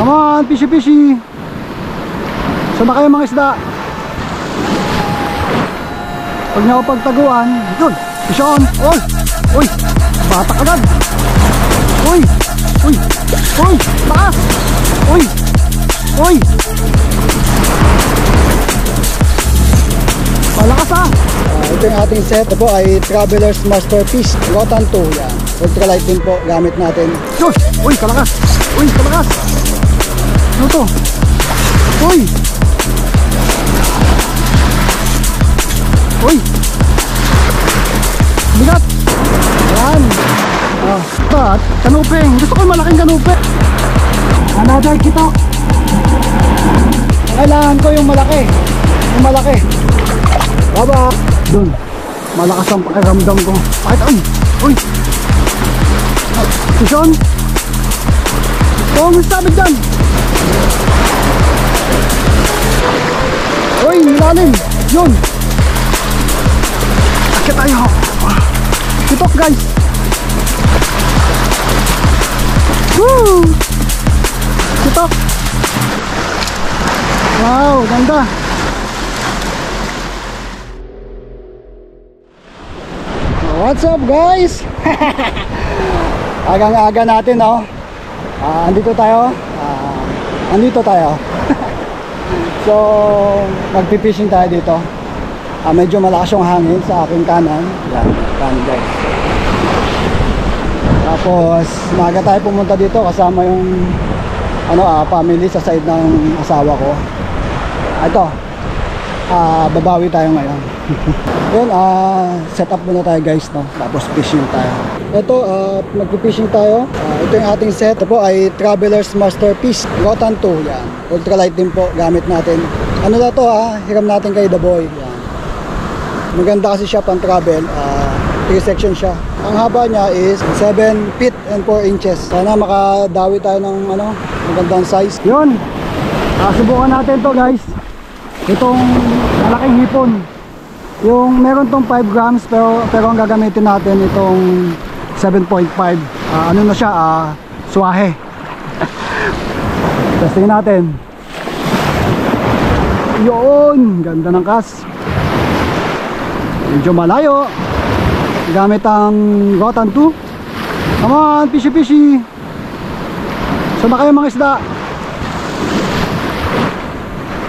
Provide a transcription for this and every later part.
Come on, fishy fishy. Saan na kayo mga isda? Pag nyo pagtaguan, yun, fish on. Oy, uy, batak agad. Uy, uy, uy, taas. Uy, uy. Malakas ah. Ito yung ating set. Ito po ay Traveler's Masterpiece Rotan 2. Yan. Ultralight din po gamit natin. Uy, uy, kalakas. Uy, kalakas. Ano to? Uy. Uy. Bigat. Yan. But, kanuping. Gusto ko malaking kanupe. Another kitok. Kailangan ko yung malaki. Yung malaki. Baba. Doon. Malakas ang pakiramdam ko. Bakit? Uy. Uy. Sison. Kung sabi dyan. Uy, nilalim. Yun. Akit tayo. Kitok guys. Woo. Kitok. Wow, ganda. What's up guys? Agang-aga natin no. Andito tayo. So, magpipishing tayo dito. Medyo malakas yung hangin sa aking kanan. Yan, kanan guys. Tapos, maaga tayo pumunta dito kasama yung family sa side ng asawa ko. Ito, babawi tayo ngayon. Yun, set up muna tayo guys, no? Tapos fishing tayo. Ito, magpipishing tayo. Ito yung ating set. Ito po ay Traveler's Masterpiece Rotan 2. Yan. Ultralight din po gamit natin. Ano na to hiram natin kay The Boy. Yan. Maganda kasi siya pang travel. 3 section siya. Ang haba niya is 7 feet and 4 inches. Sana makadawi tayo ng magandang size. Yun. Subukan natin to guys. Itong malaking hipon. Yung meron tong 5 grams pero ang gagamitin natin itong 7.5. Ano na siya? Swahe. Testing natin. Yun. Ganda ng cast. Medyo malayo. Gamit ang Rotan 2. Come on, fishy fishy. Saan na kayo mga isda?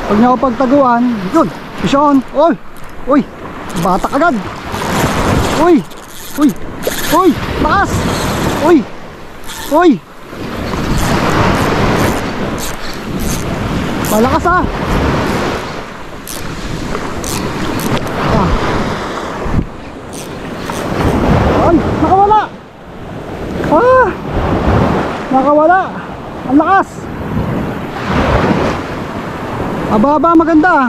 Pag nyo pagtaguan, yun, fish on. Oy, uy, batak agad. Uy, uy, uy, taas. Uy, uy. Malakas ah. Ay, nakawala. Nakawala. Ang lakas. Ababa, maganda.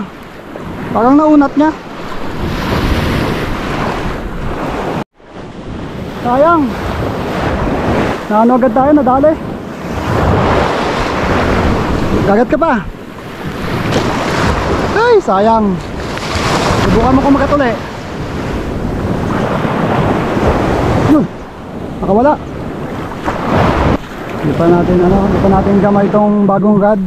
Parang naunat niya. Sayang. Naano agad tayo, nadali. Gagat ka pa. Ay, sayang. Subukan mo kung makatuli. Yun. Nakawala. Hindi pa natin gamay itong bagong rod.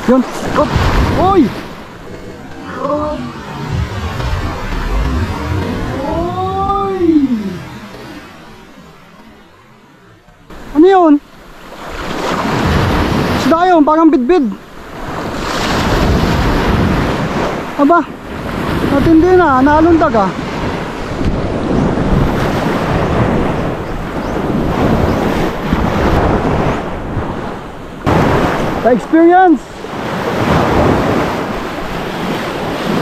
Yun. Oh. Oy. Oy. Ano yun? Isda yun, parang bidbid. Aba, natindi na, naalundag ah. Sa experience.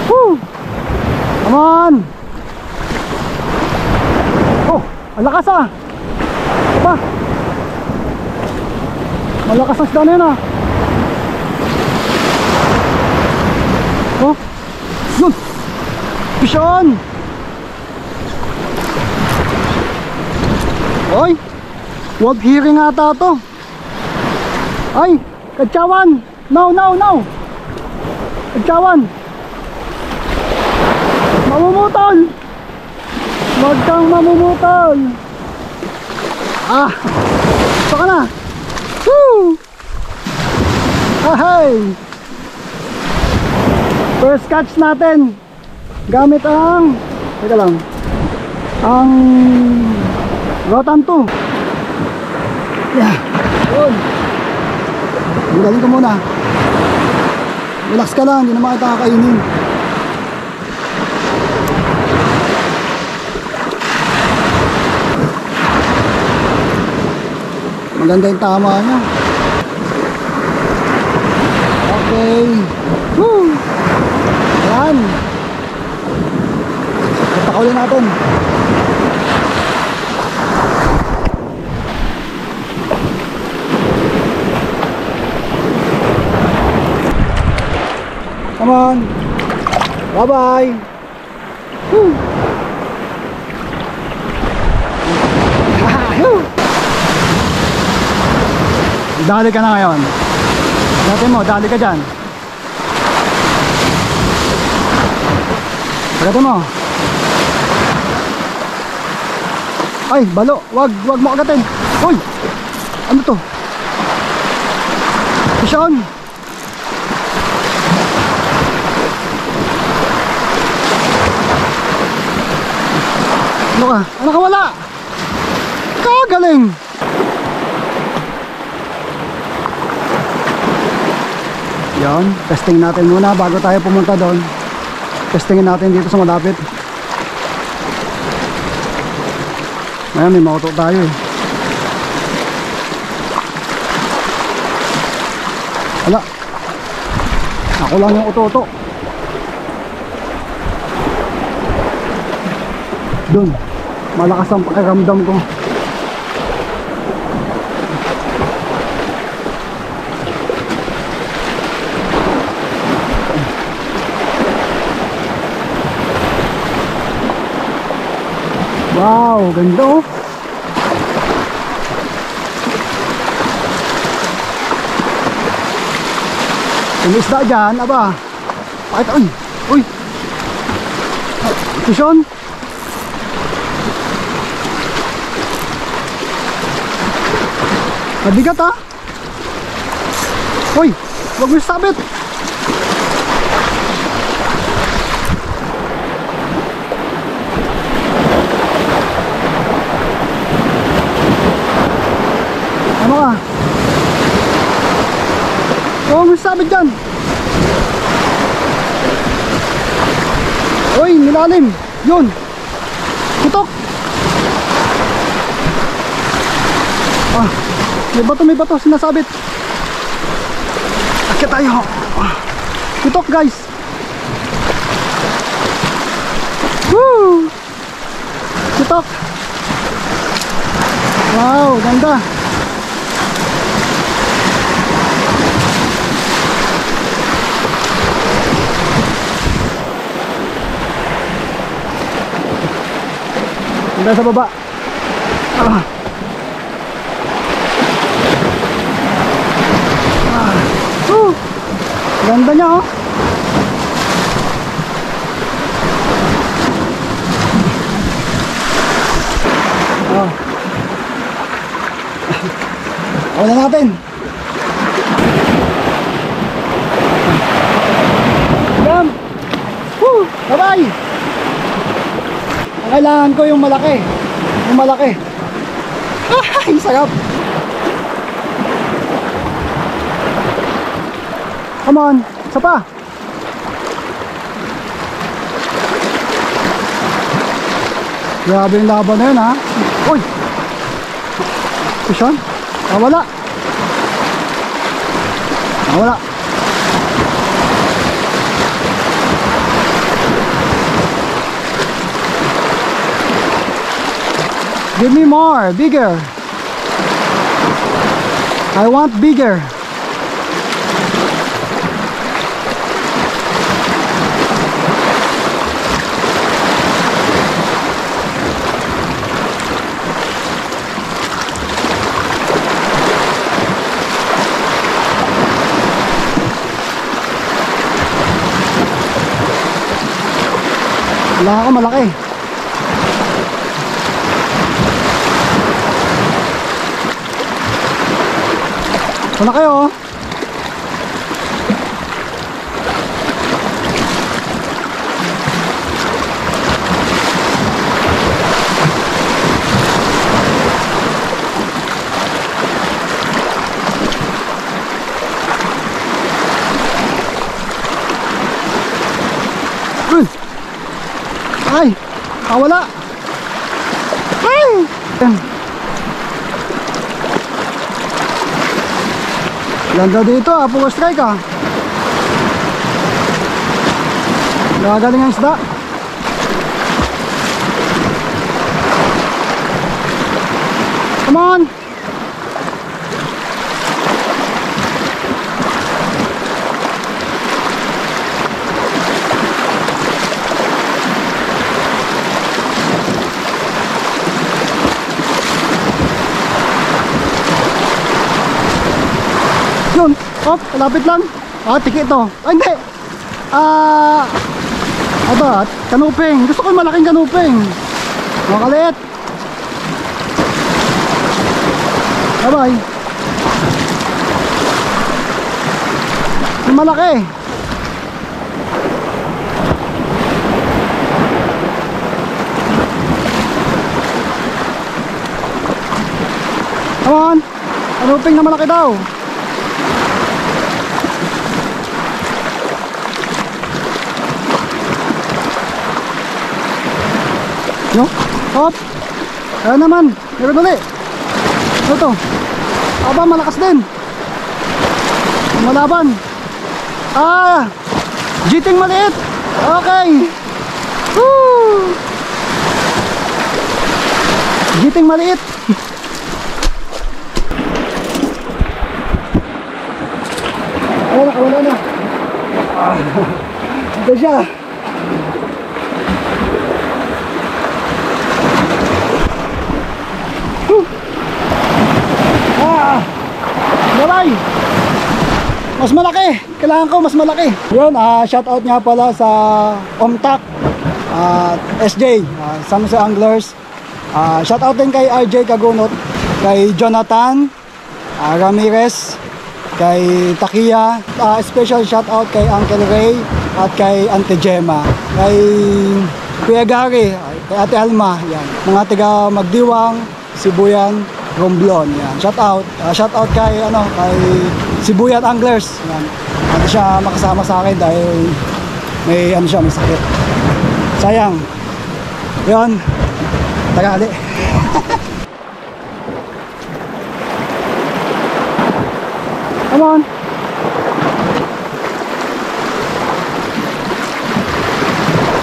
Woo! Come on! Oh, ang lakas ah! Aba! Malakas ang isda na yun ah! Oh! Yun! Fish on! Oy! World hearing ata to. Ay, Katsawan. No, no, no. Katsawan. Mamumutol. Huwag kang mamumutol. Ah, ito ka na. Woo! Ahay! First catch natin gamit ang, teka lang, ang Rotan 2. Yeah, yun. Galing ko muna. Relax ka lang, hindi naman kita kakainin. Maganda yung tama niya. Okay. Woo! Yan. Patakawin natin. Come on. Bye-bye. Woo! Dali ka na ngayon. Dati mo, dali ka dyan. Dati mo. Ay, balo. Wag mo agatin. Uy! Ano to? Pisyon! Ano ka? Ano ka wala? Kagaling! Yan, testing natin muna bago tayo pumunta doon. Testingin natin dito sa malapit. Ngayon may mauto tayo eh. Wala. Ako lang yung uto-uto. Doon, malakas ang pakiramdam ko. Wow, ganda oh. Yung isda dyan, aba. Bakit, uy, uy. Pisyon. Mabigat ha. Uy, huwag mo sabit. Ano ka? Huwag mo sabit dyan. Uy, nilalim. Yun. Putok. Ah, may bato sinasabit. Akit tayo. Putok guys. Woo! Putok. Wow, ganda. Ganda sa baba. Ah. Ganda niya oh. Oh. Wala natin. Yan. Bye-bye. Kailangan ko yung malaki. Yung malaki. Ay, sarap. Come on, isa pa. Grabe yung laban na yun ha. Uy! Pisyon? Nawala. Nawala. Give me more, bigger. I want bigger. Kailangan ko malaki. Malaki oh. Ay, wala. Ay! Ganda dito ah, puro strike ah. Nakagaling ang isda. Come on! Yun, oh, lapit lang. Ah, tiki ito. Ah, hindi. Ito, kanuping. Gusto ko yung malaking kanuping. Makaliit. Bye-bye. Yung malaki. Come on. Kanuping na malaki daw. No? Hop! Ayan naman, meron ulit. Ano to? Aba, malakas din. Malaban. Ah! Jiting maliit. Okay. Woo! Jiting maliit. Wala na. Ito siya. Bye-bye. Mas malaki. Kailangan ko mas malaki. Yun, shoutout nga pala sa Omtak SJ, Samso Anglers. Shoutout din kay RJ Kagunot, kay Jonathan Ramirez, kay Takia. Special shoutout kay Uncle Ray at kay Auntie Gemma, kay Kuya Gary, kay Ate Alma. Yan. Mga taga Magdiwang, Sibuyan, Romblon. Yan. Shoutout kay kay Sibuyan Anglers. Yan. Hindi siya makasama sa akin dahil may may sakit. Sayang. 'Yon. Tagali. Come on.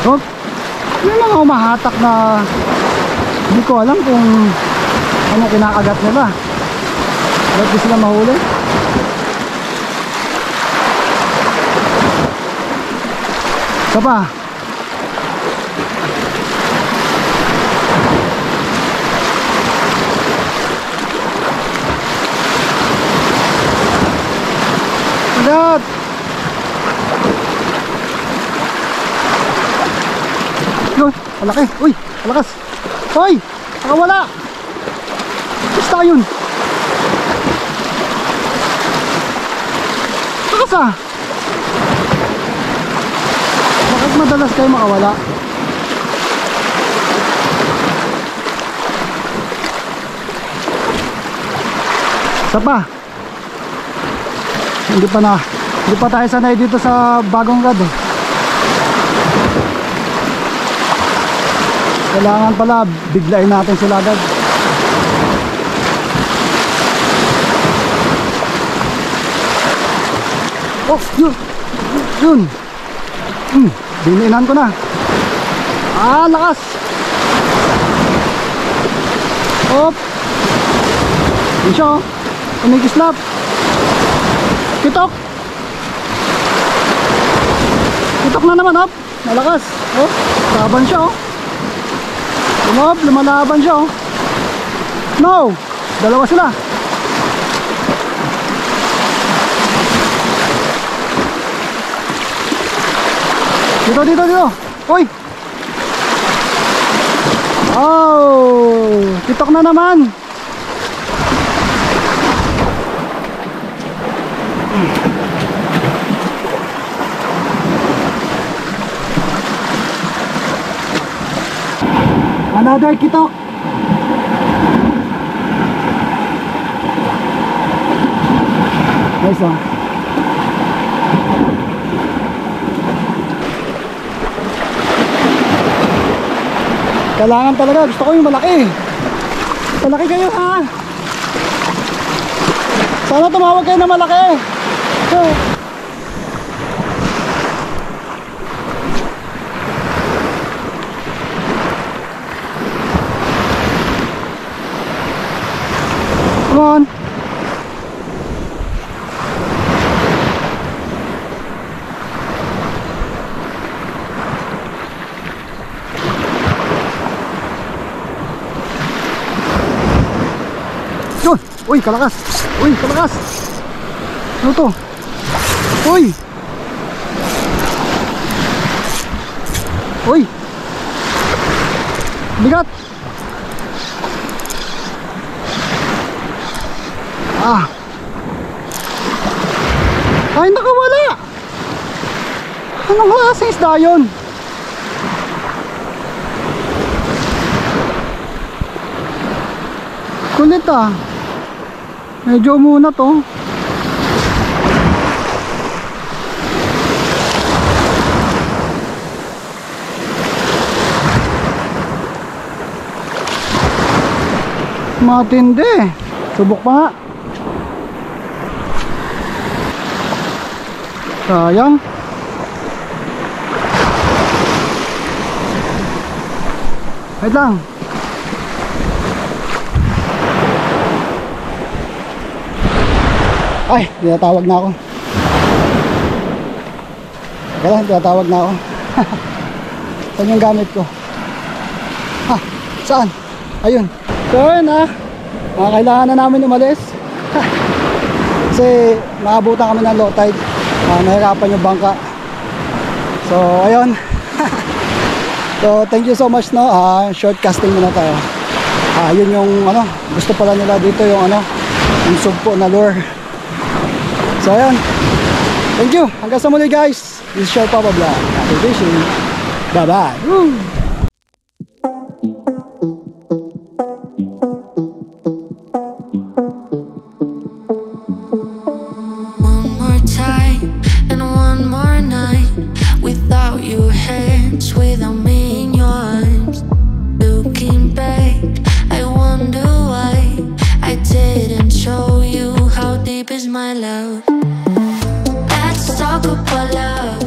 Oh. Yung mga umahatak na hindi ko alam kung ano kinakagat nila. Ba't di sila mahuli? Isa pa. Agad! Yun, malaki. Uy, malakas. Hoy, nakawala. Basta yun. Lakas ah. Bakit madalas kayo makawala? Isa pa. Hindi pa tayo sanay dito sa bagong rad eh. Kailangan pala biglain natin sila agad. Oh, yun. Dininan ko na. Lakas. Hop. Yun siya, umigislap. Kitok. Kitok na naman, hop. Malakas. Hop, laban siya, oh. Hop, lumalaban siya, oh. No, dalawa sila. Dito. Uy. Oh, titok na naman. Another kitok. Nice one. Kailangan talaga, gusto ko yung malaki. Malaki kayo ha. Sana tumawag kayo na malaki. Come on. Yun! Uy, kalakas! Uy, kalakas! Ano to? Uy! Uy! Bigat! Ah! Ay, nakawala! Anong klaseng isda yun? Kulit ah. Medyo muna to. Matindi. Subok pa nga. Sayang. Wait lang. Ay, tinatawag na ako. Kaya tinatawag na ako. Saan yung gamit ko? Ha? Saan? Ayun. So yun ha. Kailangan na namin umalis. Kasi maabutan kami ng low tide. Nahirapan yung bangka. So ayun. So thank you so much no. Short casting muna tayo. Yun yung ano, gusto pala nila dito yung ano, yung sugpo na lure. So ayan. Thank you. Hanggang sa muli guys. This is Short Papa Vlog. Happy fishing. Bye bye. Woo! One more time and one more night without your hands, without me in your arms. Looking back, I wonder why I didn't show you how deep is my love. Let's talk about love.